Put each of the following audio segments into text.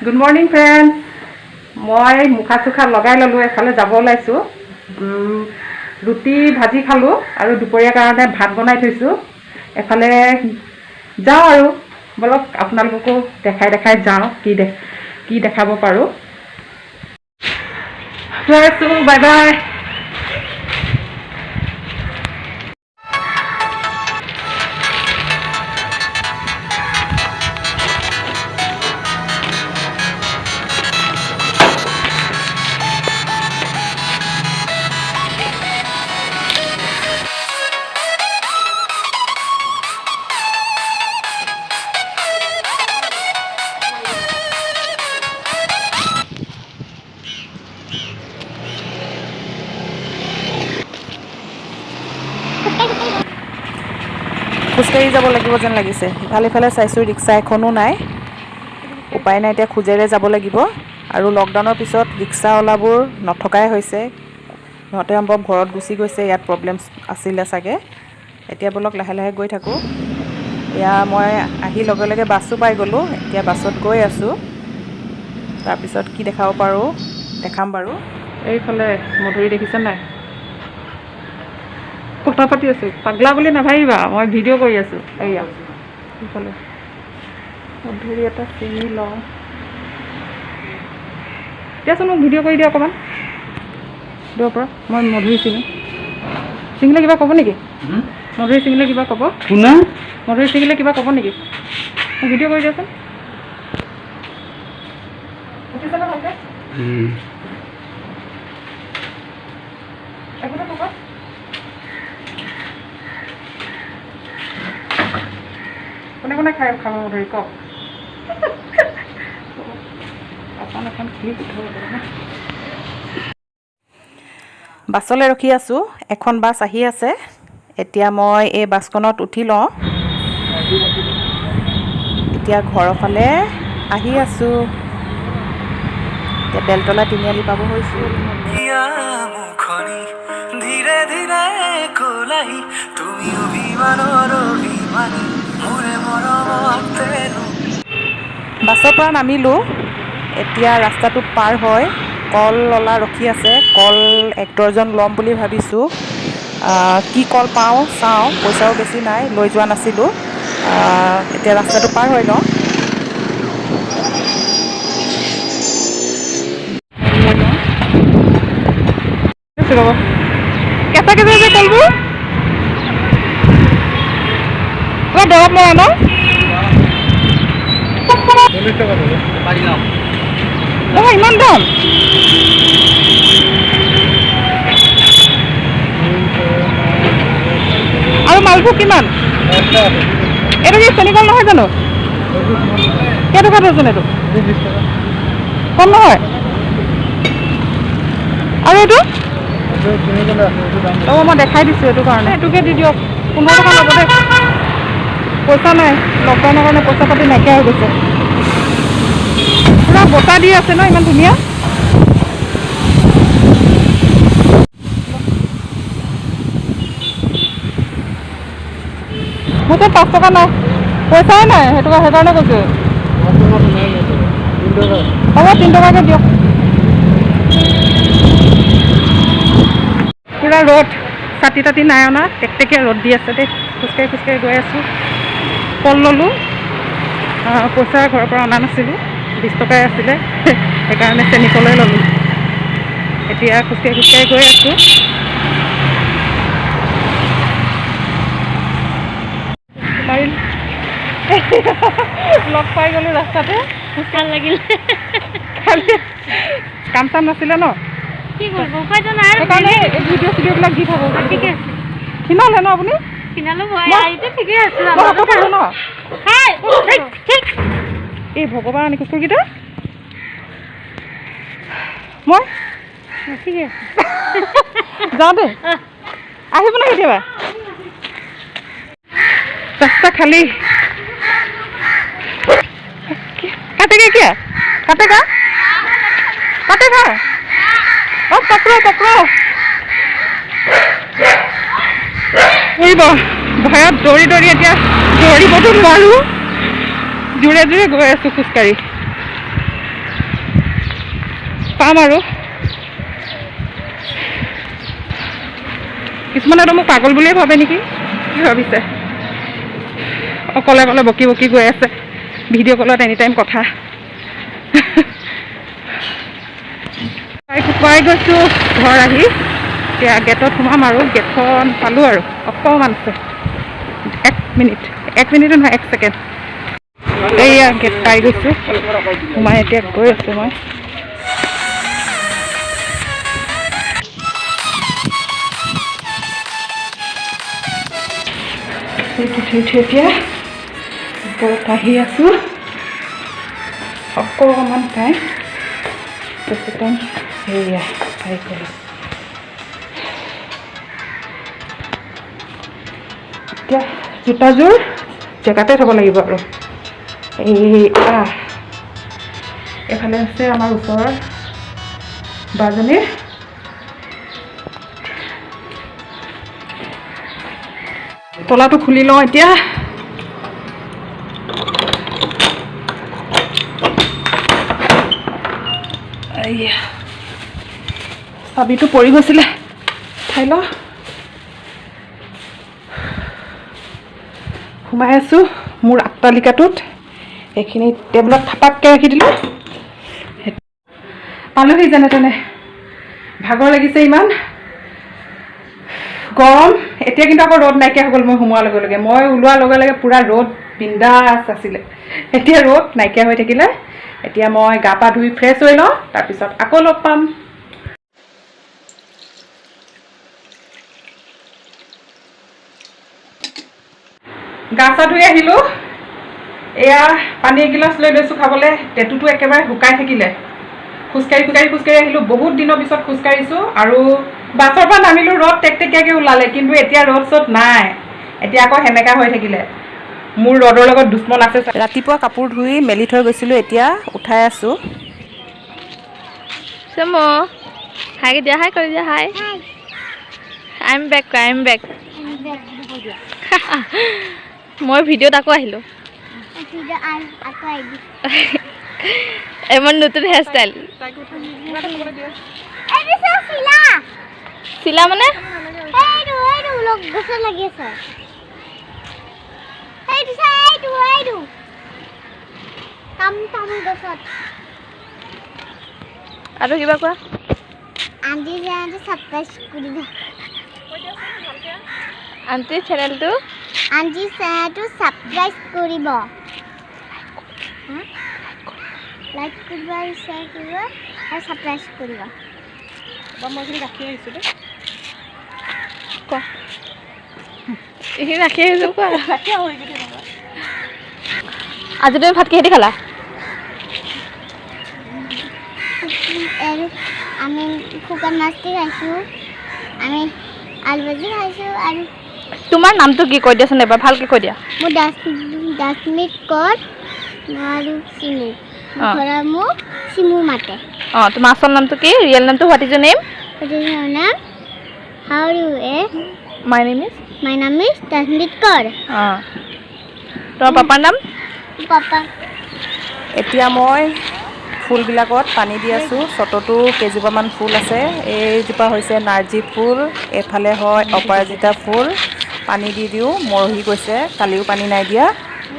Good morning, friends. মই মুখা চুখা লগাই ললো এফালে যাব ওলাইছো ৰুটি ভাজি খালো আৰু দুপৰীয়া কাৰণে ভাত বনাই থৈছো এফালে যাও আৰু বলক আপোনালোককো দেখাই যাও কি দেখাব পাৰো বাই বাই খোজকাঢ়ি যাব লাগিব যেন লাগিছে ইফালে ইফালে চাইছোঁ ৰিক্সা এখনো নাই উপায় নাই এতিয়া খোজেৰে যাব লাগিব আৰু লকডাউনৰ পিছত ৰিক্সাৱালাবোৰ নথকাই হৈছে সিহঁতে সম্ভৱ ঘৰত গুচি গৈছে ইয়াত প্ৰব্লেম আছিলে চাগে এতিয়া বলক লাহে লাহে গৈ থাকোঁ এয়া মই আহি লগে লগে বাছো পাই গ'লোঁ এতিয়া বাছত গৈ আছোঁ তাৰপিছত কি দেখাব পাৰোঁ দেখাম বাৰু এইফালে মধুৰি দেখিছে নাই কথা পাতি আছোঁ পাগলা বুলি নাভাবিবা মই ভিডিঅ' কৰি আছোঁ এয়া এইফালে মধুৰি এটা চিঙি লওঁ দিয়াচোন মোক ভিডিঅ' কৰি দিয়া অকণমান দিয়ৰ পৰা মই মধুৰি ছিঙিলে কিবা ক'ব নেকি মধুৰি ছিঙিলে কিবা ক'ব শুনা মধুৰি ছিঙিলে কিবা ক'ব নেকি মোক ভিডিঅ' কৰি দিয়াচোন উঠিছেনে ভালকৈ একোটা ক'ব কোনে কোনে খাই খাব মধুৰি কওক এখন ক্লিপ বাছলৈ ৰখি আছোঁ এখন বাছ আহি আছে এতিয়া মই এই বাছখনত উঠি লওঁ এতিয়া ঘৰৰ ফালে আহি আছোঁ এতিয়া বেলতলা তিনিআলি পাব হৈছোঁ ধীৰে ধীৰে কলাহি তুমি অভিমানৰ অভিমানী বাছৰ পৰা নামিলোঁ এতিয়া ৰাস্তাটো পাৰ হয় কললা ৰখি আছে কল 1 ডৰ্জন ল'ম বুলি ভাবিছোঁ কি কল পাওঁ চাওঁ পইচাও বেছি নাই লৈ যোৱা নাছিলোঁ এতিয়া ৰাস্তাটো পাৰ হৈ লওঁ কেঁচা কেঁচা যে কলবোৰ দৰৱ মৰা ন 40 টকা ইমান দাম আৰু মালভোগ কিমান এইটো কি চেনিকল নহয় জানো কেইটকা ডজন এইটো কম নহয় আৰু এইটো মই দেখাই দিছোঁ এইটো কাৰণে এইটোকে দি দিয়ক 15 টকা ল'ব দেই পইচা নাই লকডাউনৰ কাৰণে পইচা পাতি নাইকিয়া হৈ গৈছে পুৰা বতাহ দি আছে ন ইমান ধুনীয়া মোৰ তো 5 টকা নাই পইচাই নাই সেইকাৰণে কৈছোঁ হ'ব 3 টকাকৈ দিয়ক পুৰা ৰ'দ ছাতি তাতি নাই অনা টেকটেকীয়া ৰ'দ দি আছে দেই খোজকাঢ়ি গৈ আছোঁ কল ল'লোঁ পইচা ঘৰৰ পৰা অনা নাছিলোঁ 20 টকাই আছিলে সেইকাৰণে চেনিকলেই ল'লোঁ এতিয়া খোজকাঢ়ি গৈ আছোঁ লগ পাই গ'লোঁ ৰাস্তাতে ভাল লাগিল কাম চাম নাছিলে ন কি কৰিব উপায়টো নাই সেইকাৰণে এই ভিডিঅ' চিডিঅ'বিলাক দি থাকোঁ ঠিকে আছে কিনালে ন আপুনি কিনালোঁ ঠিকে আছে ন এই ভগৱান কুকুৰকেইটা মই ঠিকে আছে যাওঁ দেই আহিব না কেতিয়াবা ৰাস্তা খালী কাটেগা কিয়া কাটেগা অঁ পকড়ো ভয়ত দৌৰি এতিয়া দৌৰিবতো নোৱাৰোঁ জোৰে জোৰে গৈ আছোঁ খোজকাঢ়ি পাম আৰু কিছুমানেতো মোক পাগল বুলিয়ে ভাবে নেকি কি ভাবিছে অকলে অকলে বকি বকি গৈ আছে ভিডিঅ' কলত এনি টাইম কথা শুকুৱাই গৈছোঁ ঘৰ আহি এতিয়া গেটত সোমাম আৰু গেটখন পালোঁ আৰু অকণমান আছে 1 মিনিটো নহয় 1 ছেকেণ্ড এইয়া গেট পাই গৈছোঁ সোমাই এতিয়া গৈ আছোঁ মই উঠি এতিয়া ওপৰত আহি আছোঁ অকণমান টাইম তাৰপিছত সেয়া পাই গ'লোঁ এতিয়া জোতাযোৰ জেগাতে থ'ব লাগিব আৰু এইফালে আছে আমাৰ ওচৰৰ বাজনীৰ তলাটো খুলি লওঁ এতিয়া চাবিটো পৰি গৈছিলে ঠাই ল সোমাই আছোঁ মোৰ আট্টালিকাটোত এইখিনি টেবুলত থাপাককৈ ৰাখি দিলোঁ পালোহি যেনে তেনে ভাগৰ লাগিছে ইমান গৰম এতিয়া কিন্তু আকৌ ৰ'দ নাইকিয়া হৈ গ'ল মই সোমোৱাৰ লগে লগে মই ওলোৱাৰ লগে লগে পূৰা ৰ'দ বিন্দাছ আছিলে এতিয়া ৰ'দ নাইকিয়া হৈ থাকিলে এতিয়া মই গা পা ধুই ফ্ৰেছ হৈ লওঁ তাৰপিছত আকৌ লগ পাম গা চা ধুই আহিলোঁ এয়া পানী এগিলাচ লৈ লৈছোঁ খাবলৈ টেটুটো একেবাৰে শুকাই থাকিলে খোজকাঢ়ি আহিলোঁ বহুত দিনৰ পিছত খোজকাঢ়িছোঁ আৰু বাছৰ পৰা নামিলোঁ ৰ'দ টেকটেকীয়াকৈ ওলালে কিন্তু এতিয়া ৰ'দ চ'দ নাই এতিয়া আকৌ সেমেকা হৈ থাকিলে মোৰ ৰ'দৰ লগত দুশ্মন আছে ৰাতিপুৱা কাপোৰ ধুই মেলি থৈ গৈছিলোঁ এতিয়া উঠাই আছোঁ চমো হাই দিয়া হাই কৰি দিয়া হাই আই এম বেক মই ভিডিঅ'ত আকৌ আহিলোঁ এমন নতুন হেয়াৰষ্টাইল চিলা মানে আৰু কিবা কোৱা আন্টি চেনেলটো সাবস্ক্ৰাইব কৰিব লাইক কৰিব আৰু শ্বেয়াৰ কৰিব আৰু সাবস্ক্ৰাইব কৰিব মই এইখিনি ৰাখি আহিছোঁ দেই কোৱা এইখিনি ৰাখি আহিছোঁ কোৱা আজি তুমি ভাত কিহেদি খালা আমি শুকান মাছ দি খাইছোঁ আমি আলু ভাজি খাইছোঁ আৰু তোমাৰ নামটো কি কৈ দিয়াচোন এবাৰ ভালকৈ কৈ দিয়া মোৰ দাসমিত কৰ আৰু চিমু ঘৰৰ মোক চিমু মাতে অঁ তোমাৰ আচল নামটো কি ৰিয়েল নামটো হোৱাট ইজ ইউৰ নেম নাম হাউ ইউ মাই নেম ইজ দাসমিত কৰ অঁ তোমাৰ পাপাৰ নাম পাপা এতিয়া মই ফুলবিলাকত পানী দি আছোঁ চটতো কেইজোপামান ফুল আছে এইজোপা হৈছে নাৰ্জী ফুল এইফালে হয় অপৰাজিতা ফুল পানী দি দিওঁ মৰহি গৈছে কালিও পানী নাই দিয়া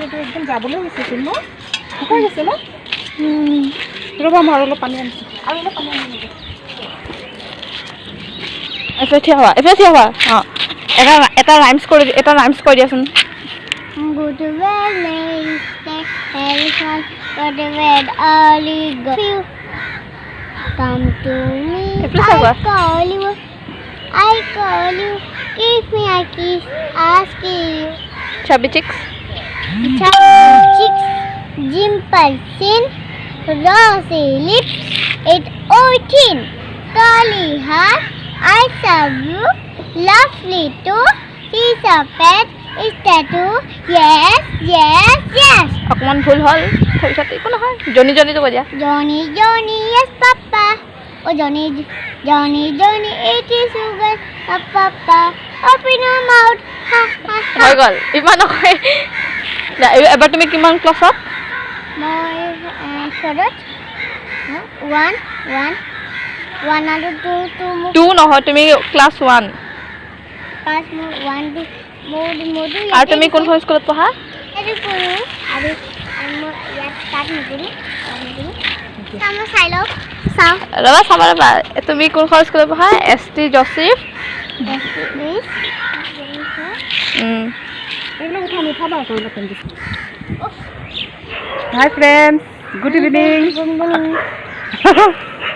এইটো একদম যাবলৈ হৈছিল ন শুকাই গৈছে ন ৰ'বা মই আৰু অলপ পানী আনিছোঁ আৰু অলপ পানী আনিছোঁ এইফালে থিয় হোৱা অঁ এটা ৰাইমছ কৰি দিয়াচোন Go to valley, stay elephant, go to bed early, go. Come to me, I call you, give me a kiss, ask you. Chubby chicks, dimple chin, rosy lips, 18, curly hair, I love you, lovely too, she's a pet. Is tattoo? Yes. অকণমান ভুল হ'ল তাৰপিছত একো নহয় জনীটো কৈ দিয়া Johnny, yes, Papa. Oh, Johnny, it is sugar, Papa. Open your mouth. হৈ গ'ল ইমান নহয় এবাৰ তুমি কিমান ক্লাছত মই 1 1 আৰু 2 মোক 2 নহয় তুমি ক্লাছ 1 পাঁচ মোৰ 1 2 মোৰটো আৰু তুমি কোনখন স্কুলত পঢ়া এইটো পঢ়ো আৰু মই ইয়াত তাত নপঢ়ো মই চাই লওঁ চাওঁ ৰবা চাবা ৰবা তুমি কোনখন স্কুলত পঢ়া ST জোসেফ হাই ফ্ৰেণ্ডছ গুড ইভিনিং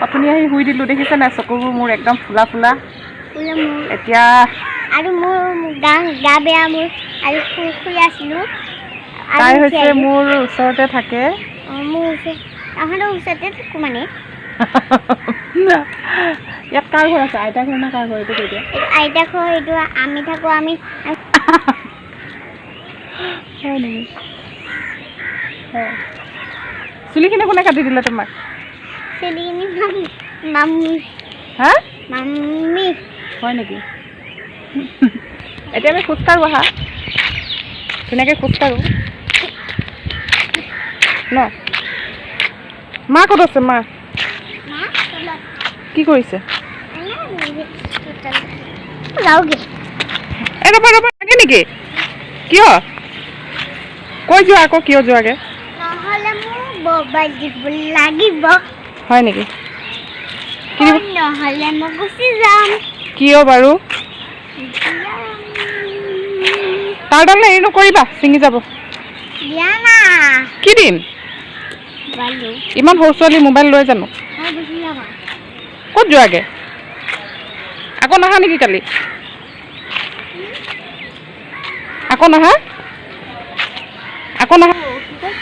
আপুনি আহি শুই দিলোঁ দেখিছে নাই চকুবোৰ মোৰ একদম ফুলা ফুলা এতিয়া আৰু মোৰ গা বেয়া মোৰ আৰু শুই আছিলোঁ তাই হৈছে মোৰ ওচৰতে থাকে মোৰ তাহাঁতৰ ওচৰতে থাকোঁ মানে ইয়াত কাৰ ঘৰ আছে আইতা ঘৰ না কাৰ ঘৰ এইটো কৈ দিয়া আইতা ঘৰ এইটো আমি থাকোঁ আমি হয় নেকি চুলিখিনি কোনে কাটি দিলে তোমাক চেলিখিনি মাম্মি হা মাম্মি হয় নেকি এতিয়া আমি খোজকাঢ়ো আহা ধুনীয়াকৈ খোজকাঢ়ো ন মা ক'ত আছে মা কি কৰিছে যাওঁগে এই ৰ'বা ৰ'বা লাগে নেকি কিয় কৈ যোৱা আকৌ কিয় যোৱাগে নহ'লে মোৰ মোবাইল দিব লাগিব হয় নেকি কি দিব? নহ'লে মই গুচি যাম কিয় বাৰু তাৰডাল হেৰি নকৰিবা ছিঙি যাব দিয়া না কি দিম বাৰু ইমান সৰু ছোৱালী মোবাইল লৈ জানো মই গুচি যাম ক'ত যোৱাগে আকৌ নাহা নেকি কালি আকৌ নাহা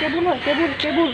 কেবুল হয় কেবুল